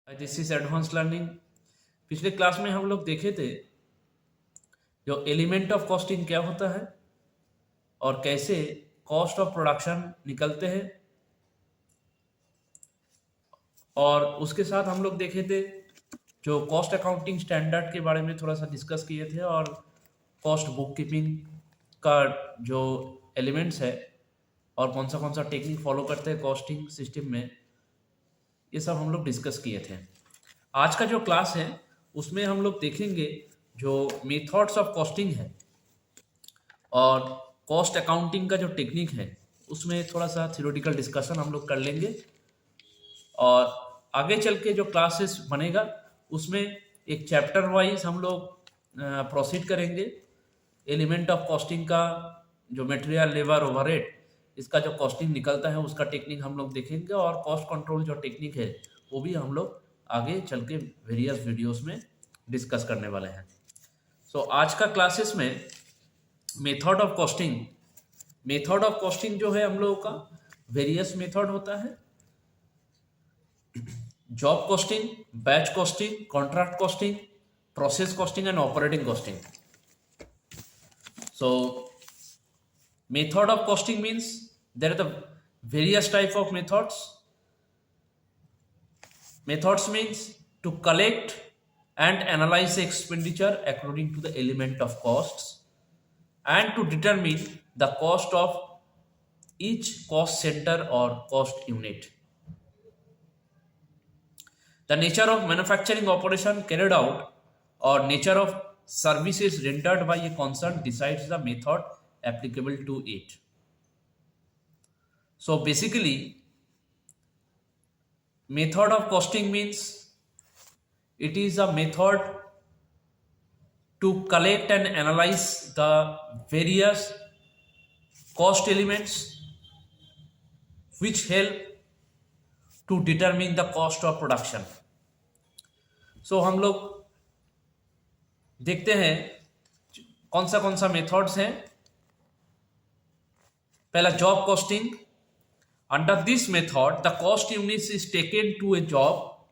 This is advance learning. पिछले class में हम लोग देखे थे जो एलिमेंट ऑफ कॉस्टिंग क्या होता है और कैसे कॉस्ट ऑफ प्रोडक्शन निकलते हैं, और उसके साथ हम लोग देखे थे जो कॉस्ट अकाउंटिंग स्टैंडर्ड के बारे में थोड़ा सा डिस्कस किए थे, और कॉस्ट बुक कीपिंग का जो एलिमेंट्स है और कौन सा टेक्निक फॉलो करते हैं कॉस्टिंग सिस्टम में, ये सब हम लोग डिस्कस किए थे। आज का जो क्लास है उसमें हम लोग देखेंगे जो मेथड्स ऑफ कॉस्टिंग है और कॉस्ट अकाउंटिंग का जो टेक्निक है उसमें थोड़ा सा थ्योरेटिकल डिस्कशन हम लोग कर लेंगे, और आगे चल के जो क्लासेस बनेगा उसमें एक चैप्टर वाइज हम लोग प्रोसीड करेंगे। एलिमेंट ऑफ कॉस्टिंग का जो मटेरियल, लेबर, ओवरहेड, इसका जो कॉस्टिंग निकलता है उसका टेक्निक हम लोग देखेंगे, और कॉस्ट कंट्रोल जो टेक्निक है वो भी हम लोग आगे चल के वेरियस वीडियोस में डिस्कस करने वाले हैं। सो आज का क्लासेस में मेथड ऑफ कॉस्टिंग जो है हम लोगों का वेरियस मेथड होता है। Job costing, batch costing, contract costing, process costing and operating costing. So method of costing means there are the various type of methods. Methods means to collect and analyze the expenditure according to the element of costs and to determine the cost of each cost center or cost unit. The nature of manufacturing operation carried out or nature of services rendered by a concern decides the method applicable to it. So basically, method of costing means it is a method to collect and analyze the various cost elements which help to determine the cost of production. So हम लोग देखते हैं कौन सा methods हैं। पहला job costing. Under this method the cost units is taken to a job,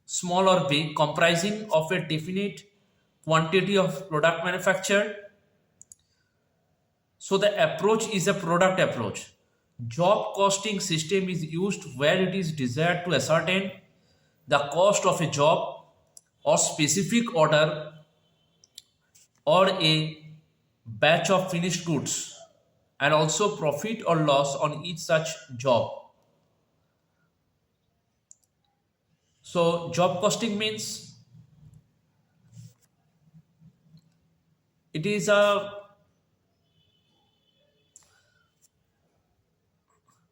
small और big, comprising of a definite quantity of product manufactured. So the approach is a product approach. Job costing system is used where it is desired to ascertain the cost of a job or specific order or a batch of finished goods, and also profit or loss on each such job. So job costing means it is a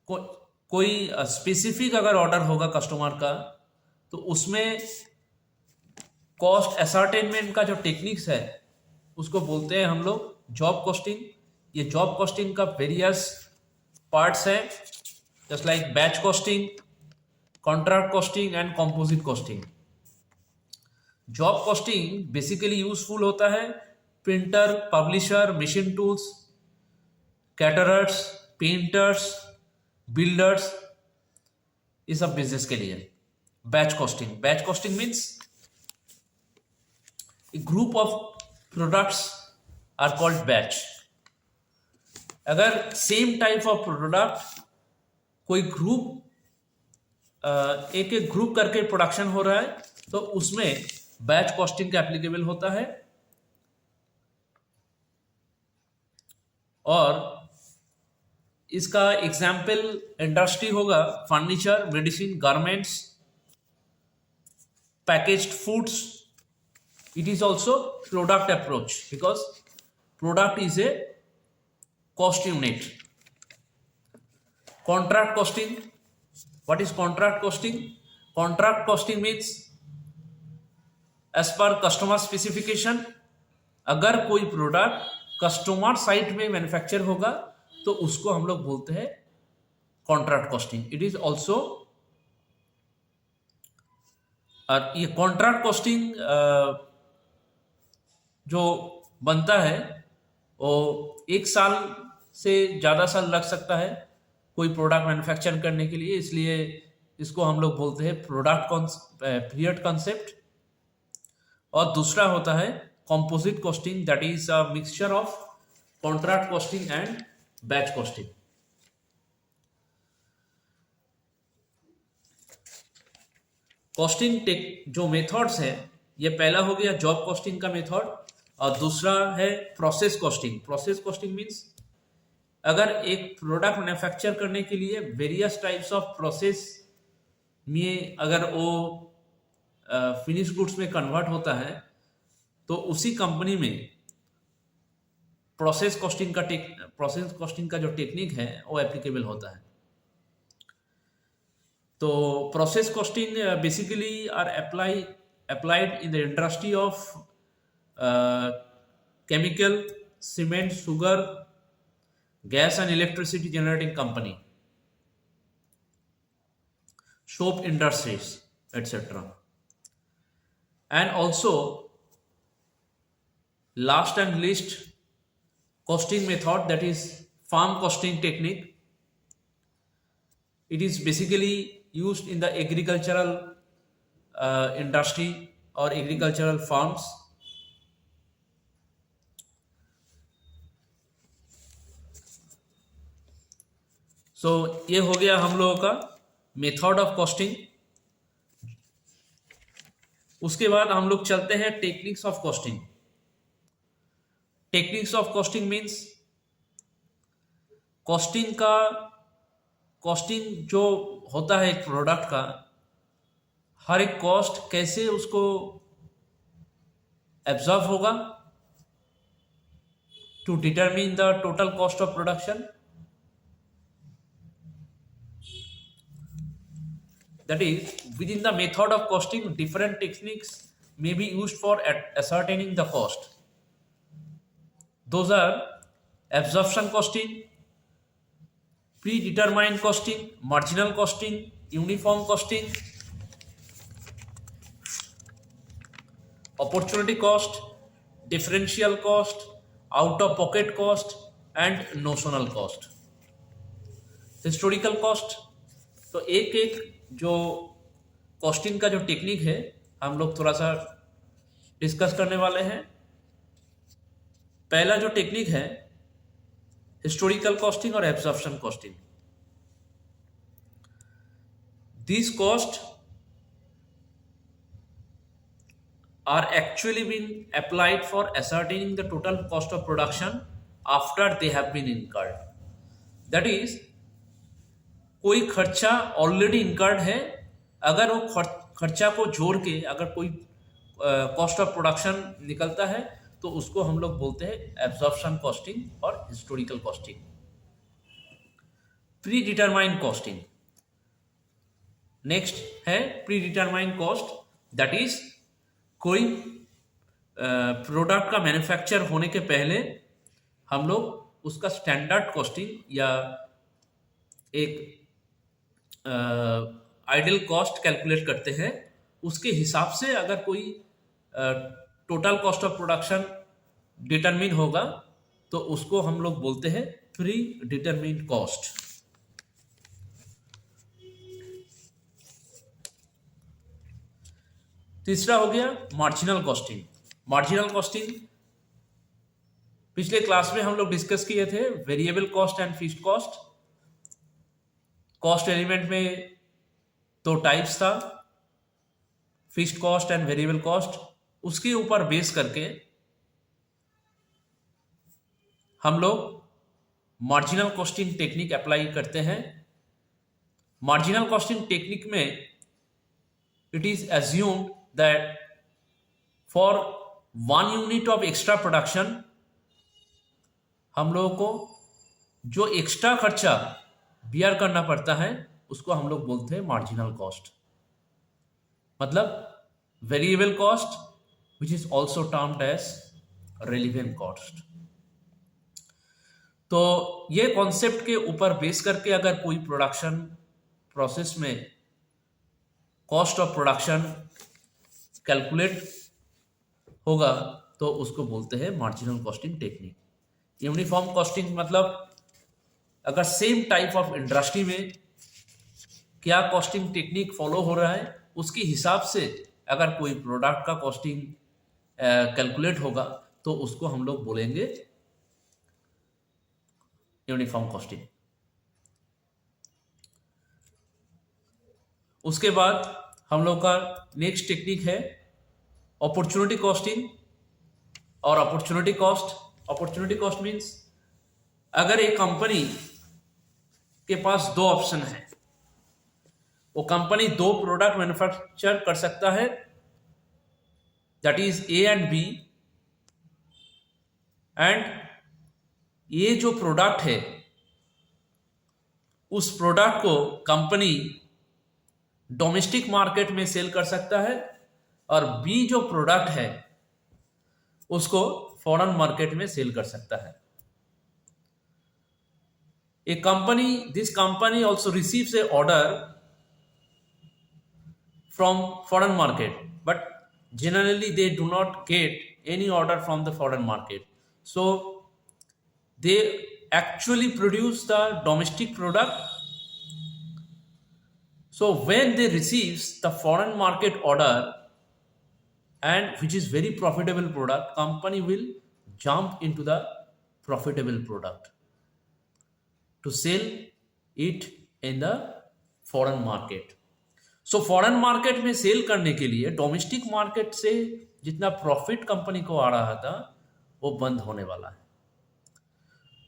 कोई specific अगर order होगा customer का तो उसमें cost ascertainment का जो techniques है उसको बोलते हैं हम लोग जॉब कॉस्टिंग। ये जॉब कॉस्टिंग का वेरियस पार्ट्स हैं, just like batch costing, contract costing and composite costing. Job costing basically useful होता है printer, publisher, machine tools, caterers, painters, builders, ये सब बिजनेस के लिए। Batch costing means a group of products are called batch. अगर same type of product कोई group एक group करके प्रोडक्शन हो रहा है तो उसमें बैच कॉस्टिंग का एप्लीकेबल होता है। और इसका एग्जाम्पल इंडस्ट्री होगा furniture, medicine, garments, packaged foods. It is also product approach because product is a cost unit. Contract costing. What is contract costing? Contract costing means as per customer specification. अगर कोई product customer site में manufacture होगा तो उसको हम लोग बोलते हैं contract costing. It is also ये कॉन्ट्रैक्ट कॉस्टिंग जो बनता है वो 1 साल से ज़्यादा साल लग सकता है कोई प्रोडक्ट मैन्युफैक्चर करने के लिए, इसलिए इसको हम लोग बोलते हैं पीरियड कॉन्सेप्ट। और दूसरा होता है composite costing, that is a mixture of contract costing and batch costing. Costing tech जो मेथड्स है, ये पहला हो गया जॉब कॉस्टिंग का मेथड, और दूसरा है process costing. Process costing means अगर एक प्रोडक्ट मैन्युफैक्चर करने के लिए वेरियस टाइप्स ऑफ प्रोसेस में अगर वो फिनिश गुड्स में कन्वर्ट होता है, तो उसी कंपनी में प्रोसेस कॉस्टिंग का जो टेक्निक है वो एप्लीकेबल होता है। तो process costing basically are applied in the industry of chemical, cement, sugar, gas and electricity generating company, soap industries, etc. And also last and least costing method, that is farm costing technique. It is basically used in the agricultural industry or agricultural farms. So ये हो गया हम लोगों का method of costing. उसके बाद हम लोग चलते हैं techniques of costing. Techniques of costing means costing जो होता है एक प्रोडक्ट का, हर एक कॉस्ट कैसे उसको एब्जॉर्ब होगा to determine the total cost of production. That is, within the method of costing, different techniques may be used for ascertaining the cost. Those are absorption costing, predetermined costing, marginal costing, uniform costing, opportunity cost, differential cost, out of pocket cost and notional cost. Historical cost। तो एक एक जो costing का जो technique है हम लोग थोड़ा सा डिस्कस करने वाले हैं। पहला जो टेक्निक है हिस्टोरिकल कॉस्टिंग और absorption costing. This cost are actually been applied for ascertaining the total cost of production after they have been incurred. That is, कोई खर्चा ऑलरेडी इनकर्ड है, अगर वो खर्चा को जोड़ के अगर कोई कॉस्ट ऑफ प्रोडक्शन निकलता है तो उसको हम लोग बोलते हैं एब्जॉर्प्शन कॉस्टिंग और historical costing. Predetermined costing next है। Predetermined cost, that is कोई प्रोडक्ट का मैन्युफैक्चर होने के पहले हम लोग उसका स्टैंडर्ड कॉस्टिंग या एक आइडियल कॉस्ट कैलकुलेट करते हैं। उसके हिसाब से अगर कोई total cost of production determine होगा तो उसको हम लोग बोलते हैं प्री डिटरमिन्ड कॉस्ट। तीसरा हो गया मार्जिनल कॉस्टिंग। मार्जिनल कॉस्टिंग पिछले क्लास में हम लोग डिस्कस किए थे, variable cost and fixed cost. Cost element में दो टाइप्स था, fixed cost and variable cost. उसके ऊपर बेस करके हम लोग मार्जिनल कॉस्टिंग टेक्निक अप्लाई करते हैं। मार्जिनल कॉस्टिंग टेक्निक में it is assumed that for 1 unit of extra production हम लोगों को जो एक्स्ट्रा खर्चा बियर करना पड़ता है उसको हम लोग बोलते हैं मार्जिनल कॉस्ट। मतलब variable cost which is also termed as relevant cost. तो ये कॉन्सेप्ट के ऊपर बेस करके अगर कोई प्रोडक्शन प्रोसेस में कॉस्ट ऑफ प्रोडक्शन कैलकुलेट होगा तो उसको बोलते हैं marginal costing technique. Uniform costing मतलब अगर सेम टाइप ऑफ इंडस्ट्री में क्या कॉस्टिंग टेक्निक फॉलो हो रहा है, उसके हिसाब से अगर कोई प्रोडक्ट का कॉस्टिंग कैलकुलेट होगा तो उसको हम लोग बोलेंगे यूनिफॉर्म कॉस्टिंग। उसके बाद हम लोग का नेक्स्ट टेक्निक है अपॉर्चुनिटी कॉस्टिंग और opportunity cost. Opportunity cost means अगर एक कंपनी के पास दो ऑप्शन है, वो कंपनी दो प्रोडक्ट मैन्युफैक्चर कर सकता है, that is A and B, and ये जो प्रोडक्ट है उस प्रोडक्ट को कंपनी डोमेस्टिक मार्केट में सेल कर सकता है, और बी जो प्रोडक्ट है उसको फॉरेन मार्केट में सेल कर सकता है। A company, this company also receives a order from foreign market, but generally they do not get any order from the foreign market. So they actually produce the domestic product. So when they receives the foreign market order, and which is very profitable product, company will jump into the profitable product to sell it in the foreign market. So foreign market में cell करने के लिए domestic market से जितना profit company को आ रहा था वो बंद होने वाला है।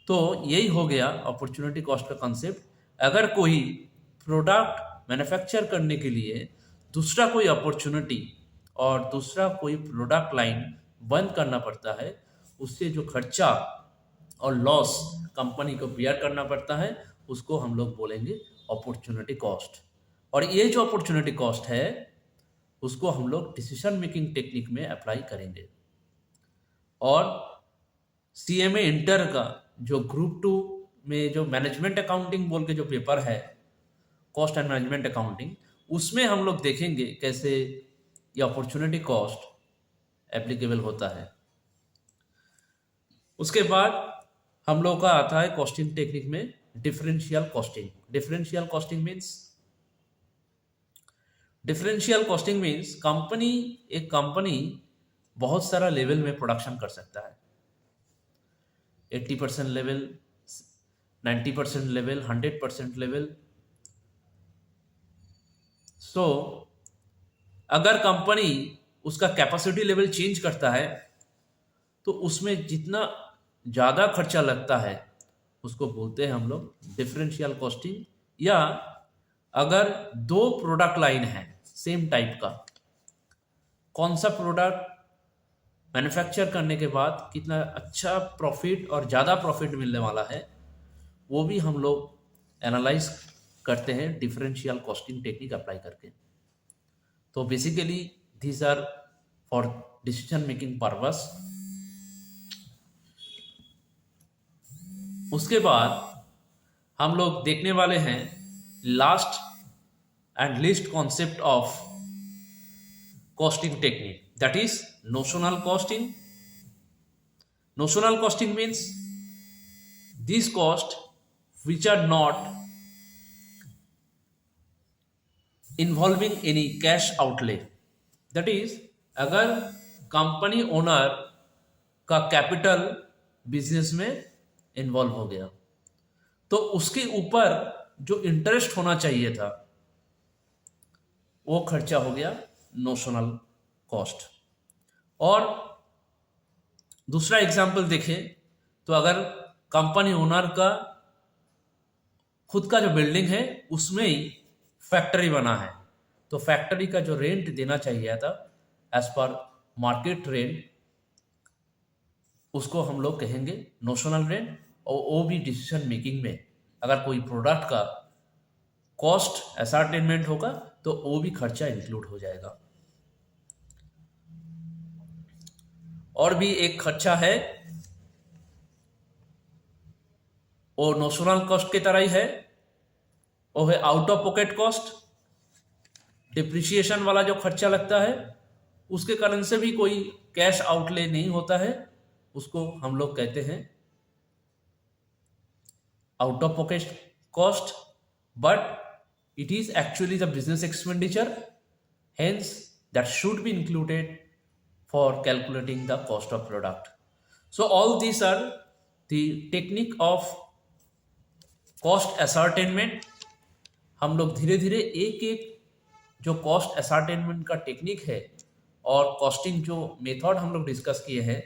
तो यही हो गया अपॉर्चुनिटी कॉस्ट का कॉन्सेप्ट। अगर कोई प्रोडक्ट मैन्युफैक्चर करने के लिए दूसरा कोई अपॉर्चुनिटी और दूसरा कोई प्रोडक्ट लाइन बंद करना पड़ता है, उससे जो खर्चा और लॉस कंपनी को बियर करना पड़ता है, उसको हम लोग बोलेंगे अपॉर्चुनिटी कॉस्ट। और ये जो अपॉर्चुनिटी कॉस्ट है उसको हम लोग डिसीजन मेकिंग टेक्निक में अप्लाई करेंगे। और सीएमए इंटर का जो ग्रुप 2 में जो मैनेजमेंट अकाउंटिंग बोल के जो पेपर है, कॉस्ट एंड मैनेजमेंट अकाउंटिंग, उसमें हम लोग देखेंगे कैसे ये अपॉर्चुनिटी कॉस्ट एप्लीकेबल होता है। उसके बाद हम लोग का आता है कॉस्टिंग टेक्निक में differential costing. Differential costing means एक कंपनी बहुत सारा लेवल में प्रोडक्शन कर सकता है, 80% लेवल, 90% लेवल, 100% लेवल। सो अगर कंपनी उसका कैपेसिटी लेवल चेंज करता है तो उसमें जितना ज़्यादा खर्चा लगता है उसको बोलते हैं हम लोग डिफरेंशियल कॉस्टिंग। या अगर दो प्रोडक्ट लाइन है सेम टाइप का, कौन सा प्रोडक्ट मैन्युफैक्चर करने के बाद कितना अच्छा प्रॉफिट और ज़्यादा प्रॉफिट मिलने वाला है, वो भी हम लोग एनालाइज करते हैं डिफरेंशियल कॉस्टिंग टेक्निक अप्लाई करके। तो basically these are for decision making purpose. उसके बाद हम लोग देखने वाले हैं last and least concept of costing technique, that is notional costing. Notional costing means this cost which are not involving any cash outlay, that is अगर company owner का capital business में इन्वॉल्व हो गया तो उसके ऊपर जो इंटरेस्ट होना चाहिए था वो खर्चा हो गया नोशनल कॉस्ट। और दूसरा एग्जाम्पल देखें तो अगर कंपनी ओनर का खुद का जो बिल्डिंग है उसमें ही फैक्ट्री बना है, तो फैक्ट्री का जो रेंट देना चाहिए था एज पर मार्केट रेंट, उसको हम लोग कहेंगे नोशनल रेंट। और वो भी डिसीजन मेकिंग में अगर कोई प्रोडक्ट का कॉस्ट असर्टेनमेंट होगा तो वो भी खर्चा इंक्लूड हो जाएगा। और भी एक खर्चा है, वो नोशनल कॉस्ट की तरह ही है, वो है out of pocket cost. Depreciation वाला जो खर्चा लगता है उसके कारण से भी कोई कैश आउटले नहीं होता है, उसको हम लोग कहते हैं out of pocket cost. But It is actually the business expenditure, hence that should be included for calculating the cost of product. So all these are the technique of cost ascertainment. हम लोग धीरे धीरे एक एक जो cost ascertainment का technique है और कॉस्टिंग जो मेथड हम लोग डिस्कस किए हैं,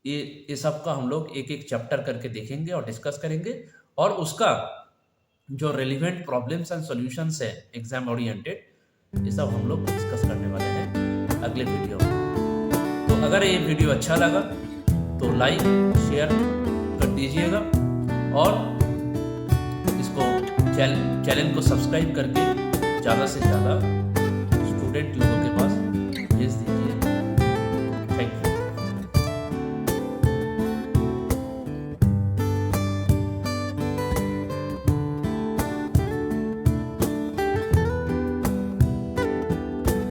ये सब का हम लोग एक एक चैप्टर करके देखेंगे और डिस्कस करेंगे, और उसका जो रेलिवेंट प्रॉब्लम्स एंड सॉल्यूशंस है एग्जाम ओरिएंटेड, ये सब हम लोग डिस्कस करने वाले हैं अगले वीडियो में। तो अगर ये वीडियो अच्छा लगा तो लाइक शेयर कर दीजिएगा और इसको चैनल को सब्सक्राइब करके ज़्यादा से ज़्यादा स्टूडेंट लोगों के पास भेज दीजिए।